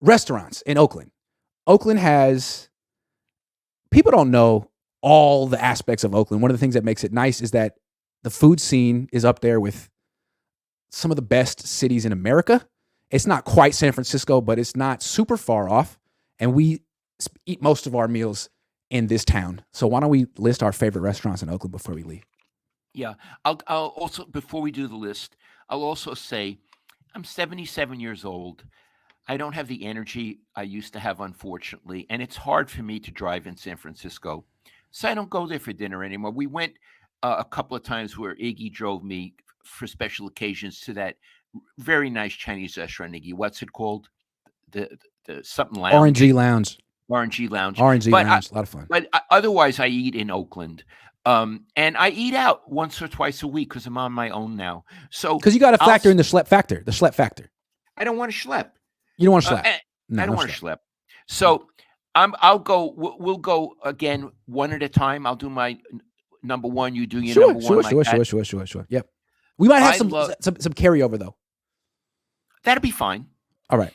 restaurants in Oakland. Oakland has, people don't know all the aspects of Oakland. One of the things that makes it nice is that the food scene is up there with some of the best cities in America. It's not quite San Francisco, but it's not super far off. And we eat most of our meals in this town. So why don't we list our favorite restaurants in Oakland before we leave? Yeah. I'll also, before we do the list, I'll also say I'm 77 years old. I don't have the energy I used to have, unfortunately, and it's hard for me to drive in San Francisco. So I don't go there for dinner anymore. We went a couple of times where Iggy drove me for special occasions to that very nice Chinese restaurant. Iggy, what's it called? The something RNG lounge, Lounge. RNG Lounge. RNG But Lounge. A lot of fun. otherwise, I eat in Oakland, and I eat out once or twice a week because I'm on my own now. So Because you got to I'll. factor in the schlep factor. The schlep factor. I don't want to schlep. You don't want to Uh, schlep. eh, No, I no don't want schlep. to schlep. No. So I'll go. We'll go again one at a time. I'll do my number one. You do your Sure, number one sure, like sure, that. sure, sure, sure, sure. Yep. We might have I some love some carryover though. that'll be fine. All right.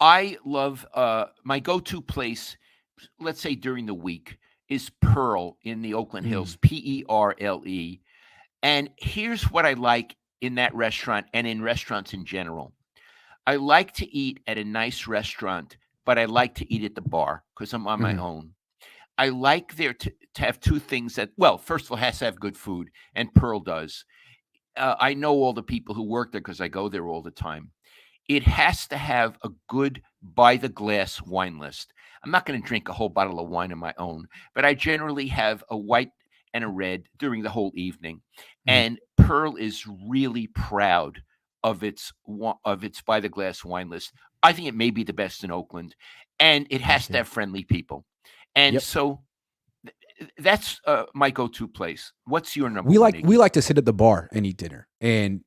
I love my go-to place. Let's say during the week is Pearl in the Oakland Mm. Hills. Perle. And here's what I like in that restaurant and in restaurants in general. I like to eat at a nice restaurant, but I like to eat at the bar because I'm on my Mhm. own. I like there to have two things that, well, first of all, it has to have good food, and Pearl does. I know all the people who work there because I go there all the time. It has to have a good by the glass wine list. I'm not going to drink a whole bottle of wine on my own, but I generally have a white and a red during the whole evening. Mhm. And Pearl is really proud of its by the glass wine list. I think it may be the best in Oakland, and it Me has to too. have friendly people. And Yep. so that's my go-to place. What's your number We one, like we Iggy? like to sit at the bar and eat dinner, and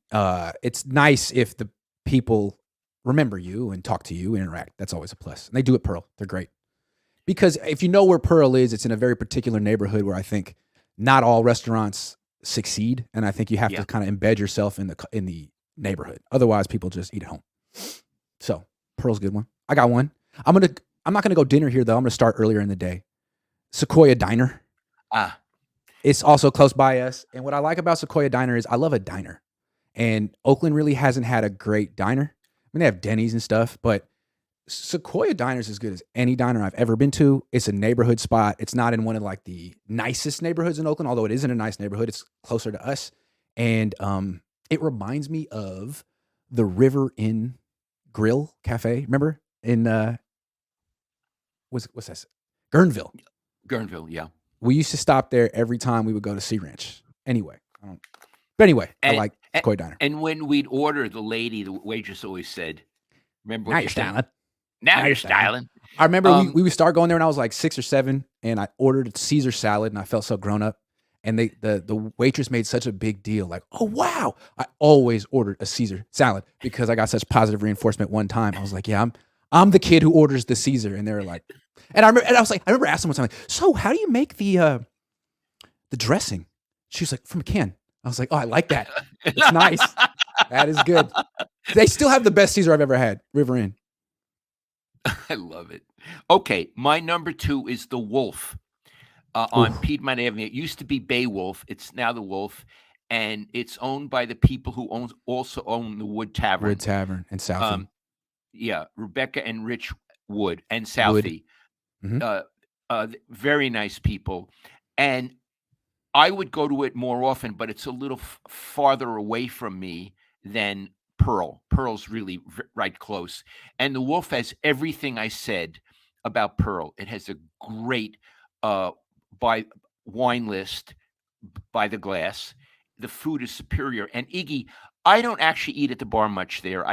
it's nice if the people remember you and talk to you and interact. That's always a plus. And they do at Pearl. They're great because if you know where Pearl is, it's in a very particular neighborhood where I think not all restaurants succeed, and I think you have Yeah. to kind of embed yourself in the neighborhood. Otherwise, people just eat at home. So Pearl's a good one. I got one. I'm not gonna go dinner here though. I'm gonna start earlier in the day. Sequoia Diner. Ah, It's also close by us. And what I like about Sequoia Diner is I love a diner. And Oakland really hasn't had a great diner. I mean, they have Denny's and stuff, but Sequoia Diner is as good as any diner I've ever been to. It's a neighborhood spot. It's not in one of like the nicest neighborhoods in Oakland, although it isn't a nice neighborhood. It's closer to us. And it reminds me of the River Inn Grill Cafe. Remember? In what's that? Guerneville. Guerneville, yeah. We used to stop there every time we would go to Sea Ranch. Anyway, but anyway, I And like and, Sequoia Diner. and when we'd order, the waitress always said, "Remember Now what you're you're saying? styling. Now Now you're you're styling. styling." I remember Um, we would start going there when I was like 6 or 7, and I ordered a Caesar salad, and I felt so grown up. And the waitress made such a big deal, like, "Oh wow!" I always ordered a Caesar salad because I got such positive reinforcement one time. I was like, "Yeah, I'm the kid who orders the Caesar," and they were like, and I was like, I remember asking one time, like, "So how do you make the dressing?" She was like, "From a can." I was like, "Oh, I like that. It's nice. That is good." They still have the best Caesar I've ever had, River Inn. I love it. Okay, my number two is the Wolf on Ooh, Piedmont Avenue. It used to be Beowulf. It's now the Wolf, and it's owned by the people who also own the Wood Wood Tavern. Tavern and Southie. Um, yeah, Rebecca and Rich Wood and Wood. Southie. Mhm. Uh, Very nice people, and I would go to it more often, but it's a little farther away from me than Pearl. Pearl's really right close. And the Wolf has everything I said about Pearl. It has a great uh, by wine list by the glass. The food is superior. And Iggy, I don't actually eat at the bar much there.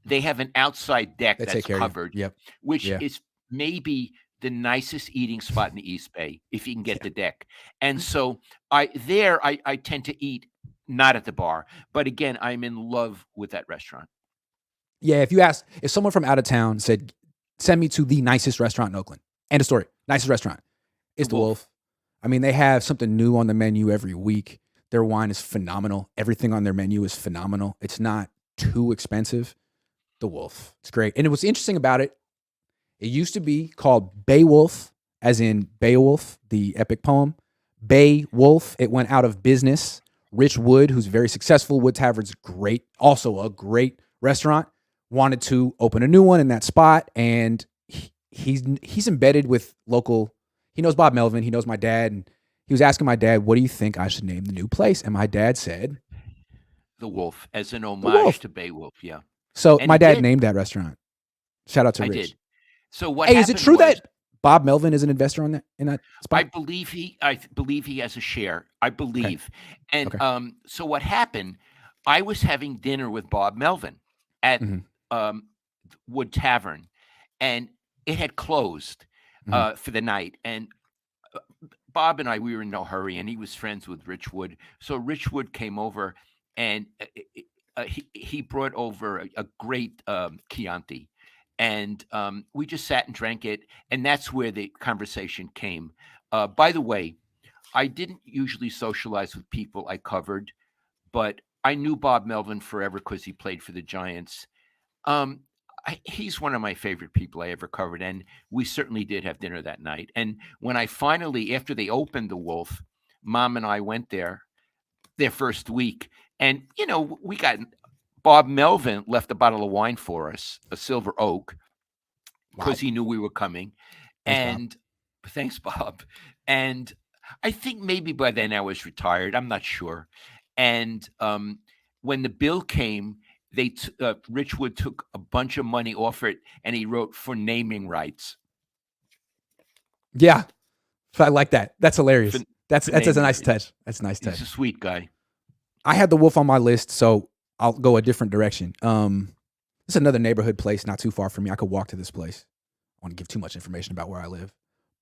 They have an outside deck They take that's care of you. covered, Yep. which Yeah. is maybe the nicest eating spot in the East Bay if you can get Yeah. the deck. And so I tend to eat not at the bar, but again, I'm in love with that restaurant. Yeah. If someone from out of town said, send me to the nicest restaurant in Oakland, end of story, nicest restaurant, The it's the Wolf. Wolf. I mean, they have something new on the menu every week. Their wine is phenomenal. Everything on their menu is phenomenal. It's not too expensive. The Wolf. It's great. And what's interesting about it, it used to be called Beowulf, as in Beowulf, the epic poem. Beowulf. It went out of business. Rich Wood, who's very successful, Wood Tavern's great, also a great restaurant, wanted to open a new one in that spot, and he's embedded with local. He knows Bob Melvin. He knows my dad, and he was asking my dad, "What do you think I should name the new place?" And my dad said, The Wolf, as an "The homage Wolf." to Beowulf. Yeah, So and my he dad did. named that restaurant. Shout out to I Rich. did. So what Hey, is it happened true was, that Bob Melvin is an investor on that in that spot? I believe he has a share. I Okay. believe, and Okay. so what happened? I was having dinner with Bob Melvin at Hmm. um, Wood Tavern, and it had closed Hmm. for the night. And Bob and I, we were in no hurry, and he was friends with Rich Wood. So Rich Wood came over, and he brought over a great Chianti, and we just sat and drank it, and that's where the conversation came. By the way, I didn't usually socialize with people I covered, but I knew Bob Melvin forever because he played for the Giants. Um, he's one of my favorite people I ever covered, and we certainly did have dinner that night. And when I finally, after they opened the Wolf, Mom and I went there their first week, and we got Bob Melvin left a bottle of wine for us, a Silver Oak, Wow. because he knew we were coming. Thanks, Bob. And thanks, Bob. And I think maybe by then I was retired. I'm not sure. And when the bill came, Richwood took a bunch of money off it, and he wrote for naming rights. Yeah, I like that. That's For, hilarious. That's for a naming nice rights. touch. That's a nice He's a touch. sweet guy. I had the Wolf on my list, so I'll go a different direction. It's another neighborhood place not too far from me. I could walk to this place. I want to give too much information about where I live,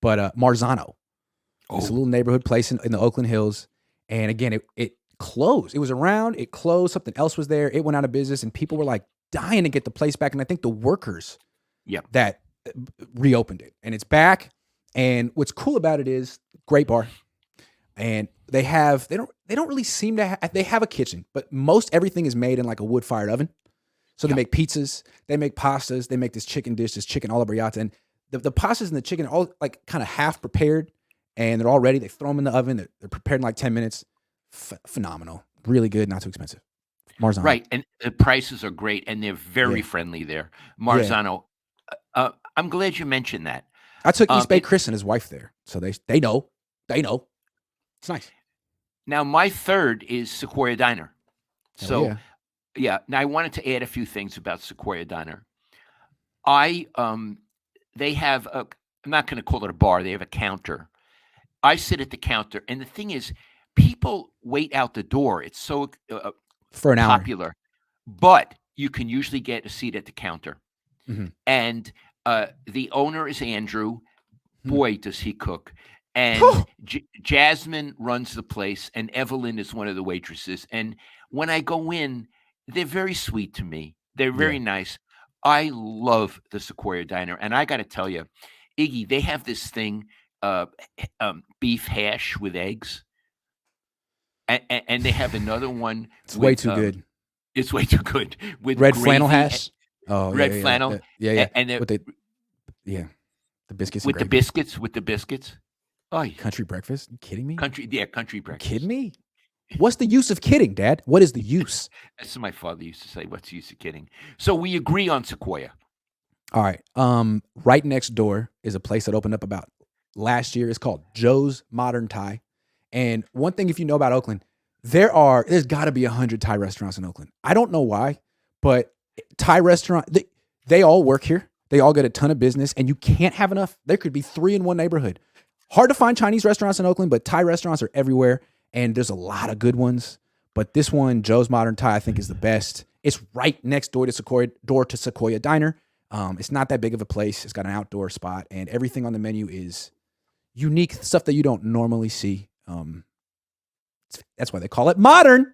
but Marzano. It's a Oh, little neighborhood place in the Oakland Hills, and again, it closed. It was around. It closed. Something else was there. It went out of business, and people were like dying to get the place back. And I think the workers yeah. that reopened it, and it's back. And what's cool about it is great bar, and they don't really seem to they have a kitchen, but most everything is made in like a wood fired oven. So they Yeah. make pizzas, they make pastas, they make this chicken dish, this chicken alla briata, and the pastas and the chicken are all like kind of half prepared, and they're all ready. They throw them in the oven. They're prepared in like 10 minutes. Phenomenal, really good, not too expensive. Marzano, Right. And the prices are great, and they're very yeah, friendly there. yeah. Marzano. I'm glad you mentioned that. I took East Bay It Chris and his wife there, so they know it's nice. Now my third is Sequoia Diner. Hell So yeah. yeah. Now I wanted to add a few things about Sequoia Diner. I They have a. I'm not going to call it a bar. They have a counter. I sit at the counter, and the thing is, people wait out the door. It's so For an hour. popular, but you can usually get a seat at the counter. Hmm. And the owner is Andrew. Hmm. Boy, does he cook! And Jasmine runs the place, and Evelyn is one of the waitresses. And when I go in, they're very sweet to me. They're Yeah. very nice. I love the Sequoia Diner, and I got to tell you, Iggy, they have this thing, uh, beef hash with eggs, and they have another one It's way with too good. it's way too good with Red flannel gravy, hash. Oh yeah, red yeah, flannel, yeah. and With yeah, the biscuits and with the gravy. biscuits, with the biscuits. Oh, Country breakfast? You kidding me? country You kidding breakfast. me? What's the use of kidding, Dad? What is the use? That's what my father used to say. What's the use of kidding? So we agree on Sequoia. All right. Right next door is a place that opened up about last year. It's called Joe's Modern Thai. And one thing, if you know about Oakland, there's got to be 100 Thai restaurants in Oakland. I don't know why, but Thai restaurant they all work here. They all get a ton of business, and you can't have enough. There could be 3 in one neighborhood. Hard to find Chinese restaurants in Oakland, but Thai restaurants are everywhere, and there's a lot of good ones. But this one, Joe's Modern Thai, I think is the best. It's right next door to Sequoia Diner. It's not that big of a place. It's got an outdoor spot, and everything on the menu is unique stuff that you don't normally see. That's why they call it modern,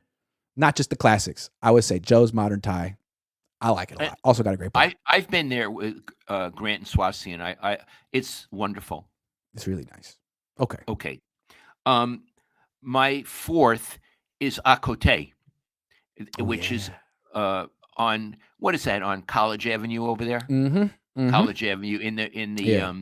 not just the classics. I would say Joe's Modern Thai. I like it a I, lot. Also got a great bar. I've been there with Grant and Swasey, and I it's wonderful. It's really nice. Okay. Okay. Um, my fourth is Akote, Oh which is yeah. uh, on what is that on College Avenue over there? Mm-hmm. Mm-hmm. College Avenue in the Yeah.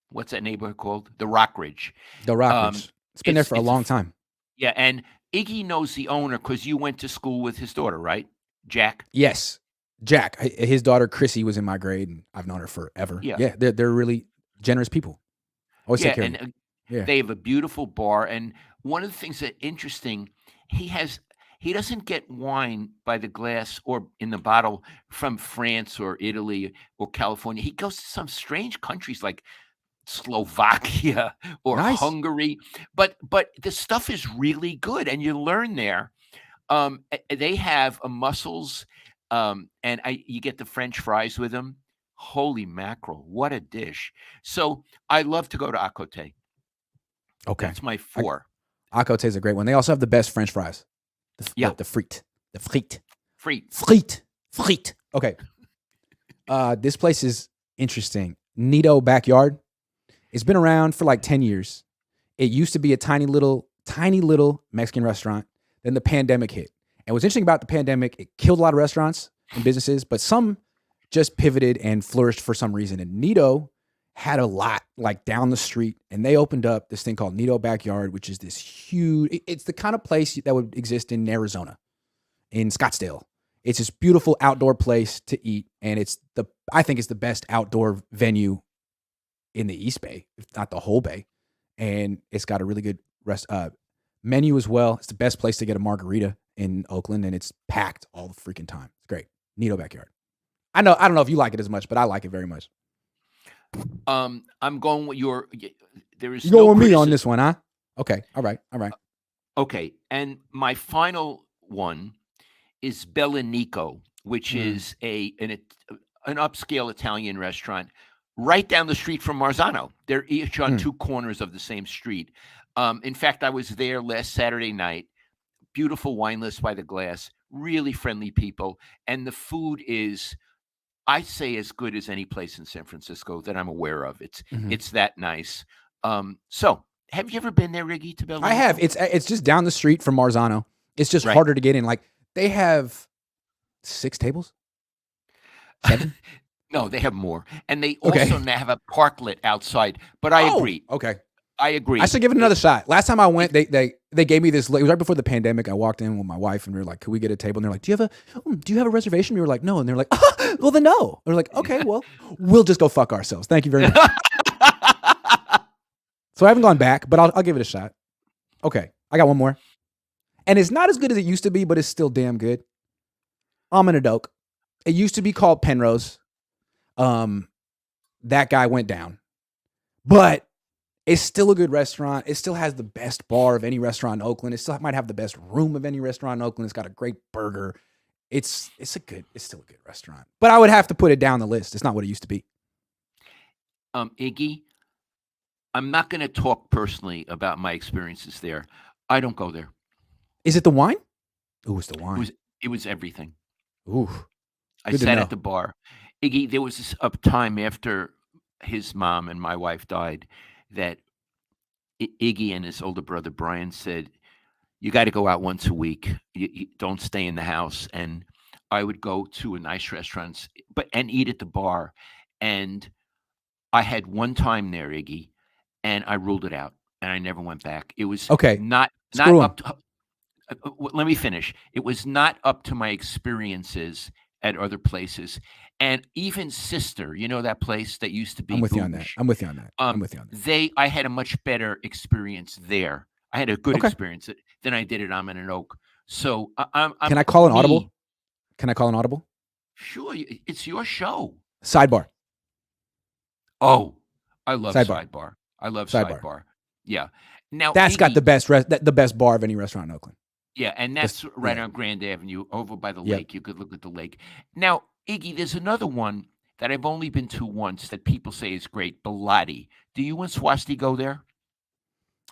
what's that neighborhood called? The Rockridge. The Um, Rockridge. It's been there for a it's a long time. yeah, and Iggy knows the owner because you went to school with his daughter, right? Jack. Yes. Jack, his daughter Chrissy was in my grade, and I've known her forever. Yeah, Yeah, they're really generous people. Always take yeah, care of and me. Yeah. they have a beautiful bar. And one of the things that interesting, he has he doesn't get wine by the glass or in the bottle from France or Italy or California. He goes to some strange countries like Slovakia or Nice. Hungary, but the stuff is really good, and you learn there. They have a mussels, and you get the French fries with them. Holy mackerel! What a dish! So I love to go to Akote. Okay. That's my I, four. Acote is a great one. They also have the best French fries. Yeah, The frite. The frite. frites. Frite. Frite. Okay. This place is interesting. Nido Backyard. It's been around for like 10 years. It used to be a tiny little Mexican restaurant. Then the pandemic hit. And what's interesting about the pandemic, it killed a lot of restaurants and businesses, but some just pivoted and flourished for some reason. And Nido had a lot like down the street, and they opened up this thing called Nido Backyard, which is this huge, it's the kind of place that would exist in Arizona, in Scottsdale. It's this beautiful outdoor place to eat, and I think it's the best outdoor venue in the East Bay, if not the whole Bay. And it's got a really good menu as well. It's the best place to get a margarita in Oakland, and it's packed all the freaking time. It's great. Nido Backyard. I don't know if you like it as much, but I like it very much. I'm going with your. There is You go no with me on criticism. this one, huh? Okay. All right. Okay, and my final one is Bellinico, which Mm, is an upscale Italian restaurant right down the street from Marzano. They're each on mm. two corners of the same street. In fact, I was there last Saturday night. Beautiful wine list by the glass, really friendly people, and the food is, I say, as good as any place in San Francisco that I'm aware of. Mhm. It's that nice. So have you ever been there, Riggy, to I have. Bellinico? It's just down the street from Marzano. It's just Right. harder to get in. Like they have 6 tables, 7. No, they have more, and they Okay. also now have a parklet outside. But I Oh, agree. okay. I I agree. should give it another shot. Last time I went, they gave me this. It was right before the pandemic. I walked in with my wife, and we were like, "Could we get a table?" And they're like, "Do you have a reservation?" We were like, "No," and they're like, "Well, then no." They're like, "Okay, well, we'll just go fuck ourselves. Thank you very much." So I haven't gone back, but I'll give it a shot. Okay, I got one more, and it's not as good as it used to be, but it's still damn good. Oak. It used to be called Penrose. Um, that guy went down, but it's still a good restaurant. It still has the best bar of any restaurant in Oakland. It still might have the best room of any restaurant in Oakland. It's got a great burger. It's still a good restaurant. But I would have to put it down the list. It's not what it used to be. Iggy, I'm not going to talk personally about my experiences there. I don't go there. Is it the wine? Ooh, it's the It wine. was it was everything. Ooh, I good to sat at know. the bar. Iggy, there was a time after his mom and my wife died that Iggy and his older brother Brian said, "You got to go out once a week. You don't stay in the house." And I would go to a nice restaurant, but and eat at the bar. And I had one time there, Iggy, and I ruled it out, and I never went back. It was Okay, not screw him. up to. Let me finish. It was not up to my experiences at other places, and even Sister, you know that place that used to I'm be with you on that. Booge. I'm with you on that. I'm with you on that. I had a much better experience there. I had a good Okay. experience than I did at Almond and Oak. So Can I I'm call an me. audible? Can I call an audible? Sure, it's your show. Sidebar. Oh, I love Sidebar. Sidebar. I love Sidebar. Sidebar. Yeah. Now, That's got Iggy, the best bar of any restaurant in Oakland. yeah, and that's right Yeah. on Grand Avenue over by the Yep. lake. You could look at the lake. Now, Iggy, there's another one that I've only been to once that people say is great, Bilotti. Do you and Swasti go there?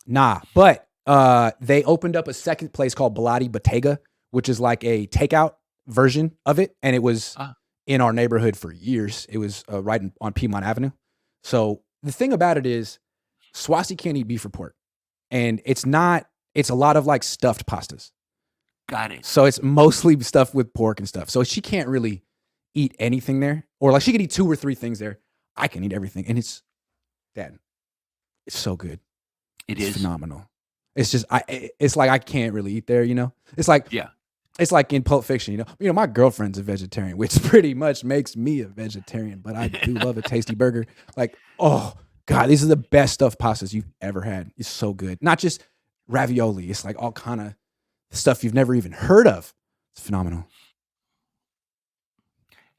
Nah, but they opened up a second place called Bilotti Bottega, which is like a takeout version of it, and it was Uh, in our neighborhood for years. It was on Piedmont Avenue. So the thing about it is, Swasti can't eat beef or pork, and it's not. It's a lot of like stuffed pastas. Got it. So it's mostly stuff with pork and stuff. So she can't really eat anything there. Or like she could eat 2 or 3 things there. I can eat everything. And it's so good. It It's is. phenomenal. It's just it's like I can't really eat there, you know? It's like Yeah. it's like in Pulp Fiction, you know. My girlfriend's a vegetarian, which pretty much makes me a vegetarian, but I do love a tasty burger. Like, oh God, these are the best stuffed pastas you've ever had. It's so good. Not just ravioli. It's like all kind of stuff you've never even heard of. It's phenomenal.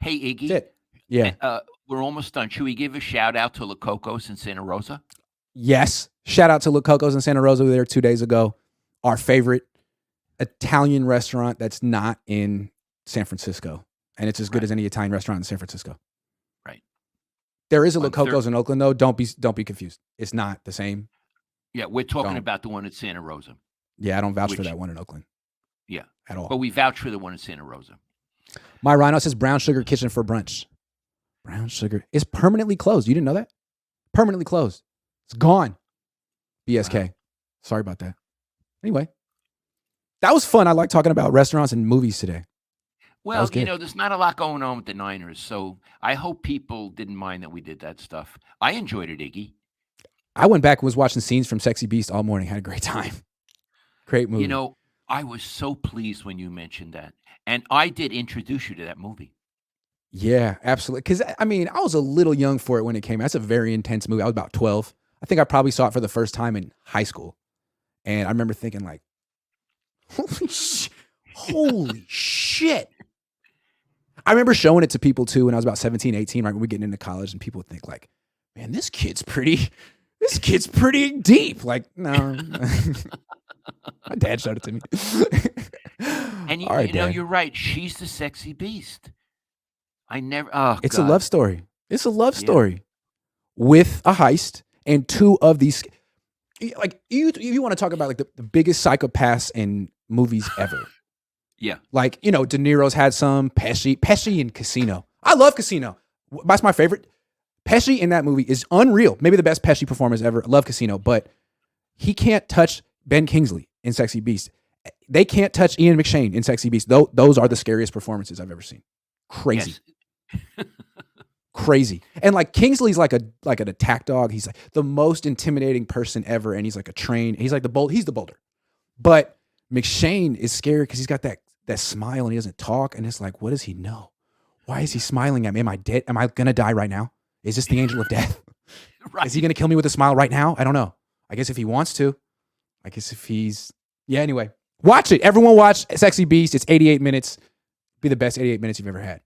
Hey, Iggy. That's it. Yeah. We're almost done. Should we give a shout out to La Cocos in Santa Rosa? Yes. Shout out to La Cocos in Santa Rosa. We were there 2 days ago. Our favorite Italian restaurant that's not in San Francisco. And it's as good as any Italian restaurant in San Francisco. Right. There is a La Cocos in Oakland, though. Don't be confused. It's not the same. Yeah, we're talking about the one in Santa Rosa. Yeah, I don't vouch for that one in Oakland. Yeah. At all. But we vouch for the one in Santa Rosa. My Rhino says Brown Sugar Kitchen for brunch. Brown Sugar is permanently closed. You didn't know that? Permanently closed. It's gone. BSK. Wow. Sorry about that. Anyway, that was fun. I like talking about restaurants and movies today. Well, there's not a lot going on with the Niners, so I hope people didn't mind that we did that stuff. I enjoyed it, Iggy. I went back and was watching scenes from Sexy Beast all morning. Had a great time. Great movie. I was so pleased when you mentioned that. And I did introduce you to that movie. Yeah, absolutely. Because, I was a little young for it when it came out. That's a very intense movie. I was about 12. I think I probably saw it for the first time in high school. And I remember thinking like, holy shit. I remember showing it to people too when I was about 17, 18, right when we getting into college, and people would think like, man, this kid's pretty deep. Like, no. My dad showed it to me. And you're right. She's the sexy beast. It's a love story. It's a love story with a heist and 2 of these. Like you want to talk about like the biggest psychopaths in movies ever. Yeah. Like, De Niro's had some. Pesci in Casino. I love Casino. That's my favorite. Pesci in that movie is unreal. Maybe the best Pesci performance ever. I love Casino, but he can't touch Ben Kingsley in Sexy Beast. They can't touch Ian McShane in Sexy Beast. Those are the scariest performances I've ever seen. Crazy. Yes. Crazy. And like Kingsley's like an attack dog. He's like the most intimidating person ever. And he's like he's like he's the boulder. But McShane is scary because he's got that smile and he doesn't talk. And it's like, what does he know? Why is he smiling at me? Am I dead? Am I going to die right now? Is this the angel of death? Right. Is he going to kill me with a smile right now? I don't know. I guess if he wants to. I guess if he's... Yeah, anyway. Watch it. Everyone watch Sexy Beast. It's 88 minutes. Be the best 88 minutes you've ever had.